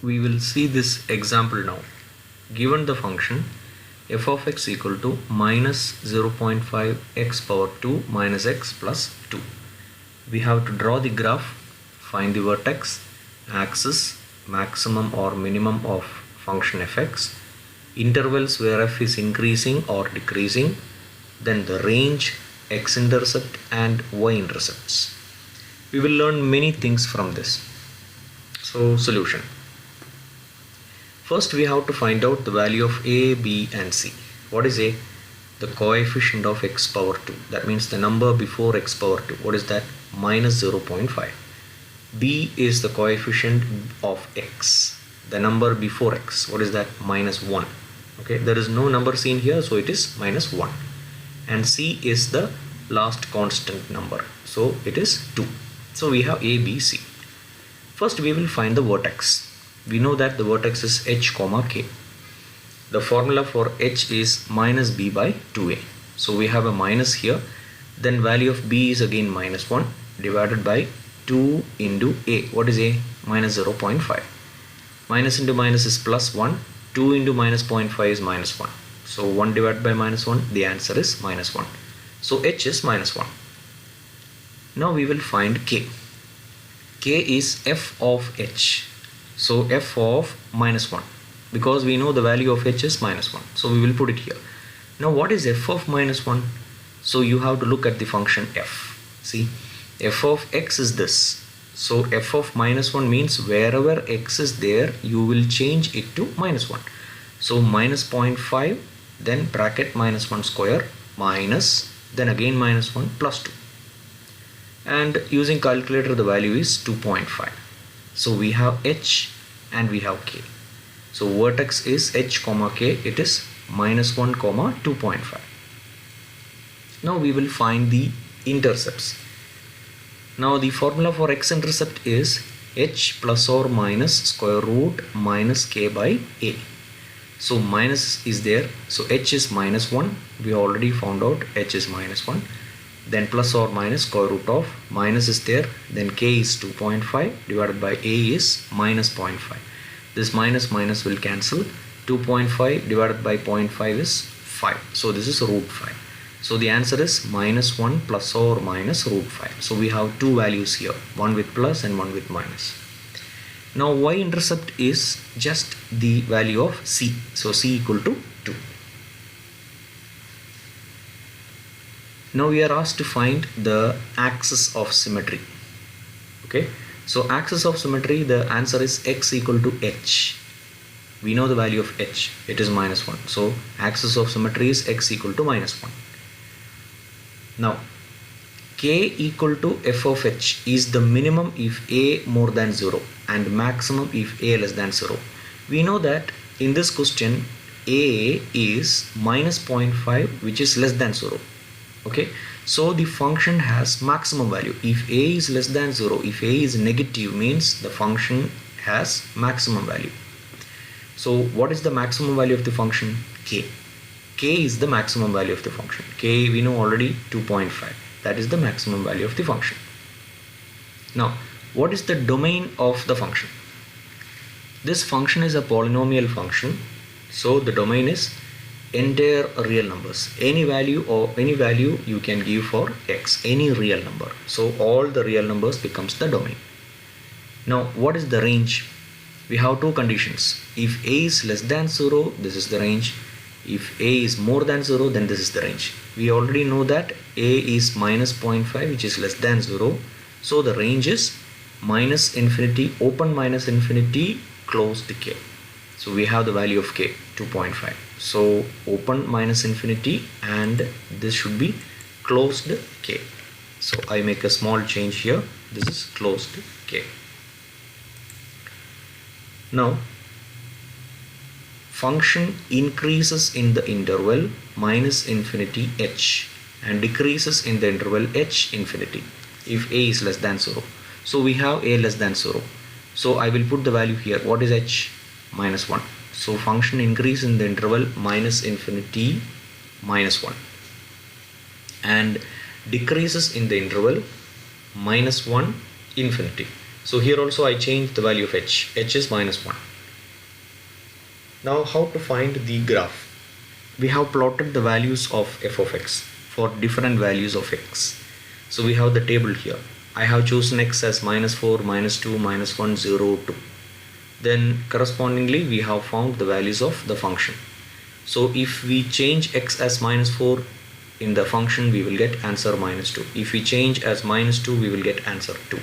we will see this example now. Given the function f of x equal to minus 0.5 x power 2 minus x plus 2. We have to draw the graph, find the vertex, axis, maximum or minimum of function fx, intervals where f is increasing or decreasing, then the range, x-intercept and y-intercepts. We will learn many things from this. So solution. First we have to find out the value of a, b and c. What is a? The coefficient of x power 2. That means the number before x power 2. What is that? Minus 0.5. b is the coefficient of x. The number before x. What is that? Minus 1. Okay, there is no number seen here, so it is minus 1. And c is the last constant number, so it is 2. So we have a, b, c. First we will find the vertex. We know that the vertex is h comma k. The formula for h is minus b by 2a. So we have a minus here. Then value of b is again minus 1 divided by 2 into a. What is a? Minus 0.5. Minus into minus is plus 1. 2 into minus 0.5 is minus 1. So 1 divided by minus 1, the answer is minus 1. So h is minus 1. Now we will find k. K is f of h. So f of minus 1, because we know the value of h is minus 1. So we will put it here. Now what is f of minus 1? So you have to look at the function f. See, f of x is this. So f of minus 1 means wherever x is there, you will change it to minus 1. So minus 0.5, then bracket minus 1 square, minus, then again minus 1 plus 2. And using calculator the value is 2.5. So we have h and we have k. So vertex is h comma k, it is minus 1 comma 2.5. Now we will find the intercepts. Now the formula for x-intercept is h plus or minus square root minus k by a. So minus is there, so h is minus 1. We already found out h is minus 1. Then plus or minus square root of minus is there, then k is 2.5 divided by a is minus 0.5. This minus minus will cancel. 2.5 divided by 0.5 is 5. So this is root 5. So the answer is minus 1 plus or minus root 5. So we have two values here, one with plus and one with minus. Now y-intercept is just the value of c. So c equal to 2. Now we are asked to find the axis of symmetry. Okay, so axis of symmetry, the answer is x equal to h. We know the value of h, it is minus 1. So axis of symmetry is x equal to minus 1. Now k equal to f of h is the minimum if a more than 0 and maximum if a less than 0. We know that in this question a is minus 0.5, which is less than 0. Okay, so the function has maximum value. If a is less than 0, if a is negative, means the function has maximum value. So what is the maximum value of the function? K. K is the maximum value of the function. K we know already, 2.5. That is the maximum value of the function. Now what is the domain of the function? This function is a polynomial function, so the domain is entire real numbers. Any value you can give for x, any real number. So all the real numbers becomes the domain. Now what is the range? We have two conditions. If a is less than 0, this is the range. If a is more than 0, then this is the range. We already know that a is minus 0.5, which is less than 0. So the range is minus infinity, open minus infinity, closed k. So we have the value of k, 2.5. So open minus infinity, and this should be closed k. So I make a small change here. This is closed k. Now function increases in the interval minus infinity h and decreases in the interval h infinity if a is less than 0. So we have a less than 0. So I will put the value here. What is h? Minus 1. So function increase in the interval minus infinity minus 1 and decreases in the interval minus 1 infinity. So here also I change the value of h. H is minus 1. Now how to find the graph? We have plotted the values of f of x for different values of x. So we have the table here. I have chosen x as -4, -2, -1, 0, 2. Then correspondingly we have found the values of the function. So if we change x as -4 in the function, we will get answer -2. If we change as -2, we will get answer 2.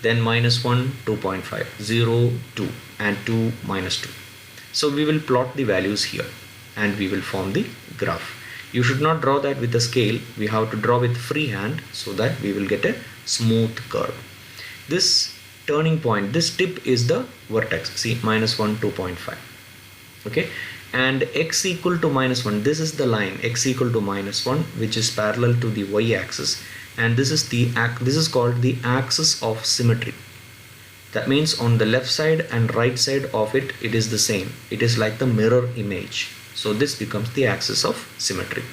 Then -1, 2.5, 0, 2, and 2, -2. So we will plot the values here and we will form the graph. You should not draw that with a scale. We have to draw with freehand so that we will get a smooth curve. This turning point, this tip is the vertex. See, -1, 2.5. Okay, and x equal to -1, this is the line x equal to -1 which is parallel to the y-axis, and this is called the axis of symmetry. That means on the left side and right side of it is the same. It is like the mirror image. So this becomes the axis of symmetry.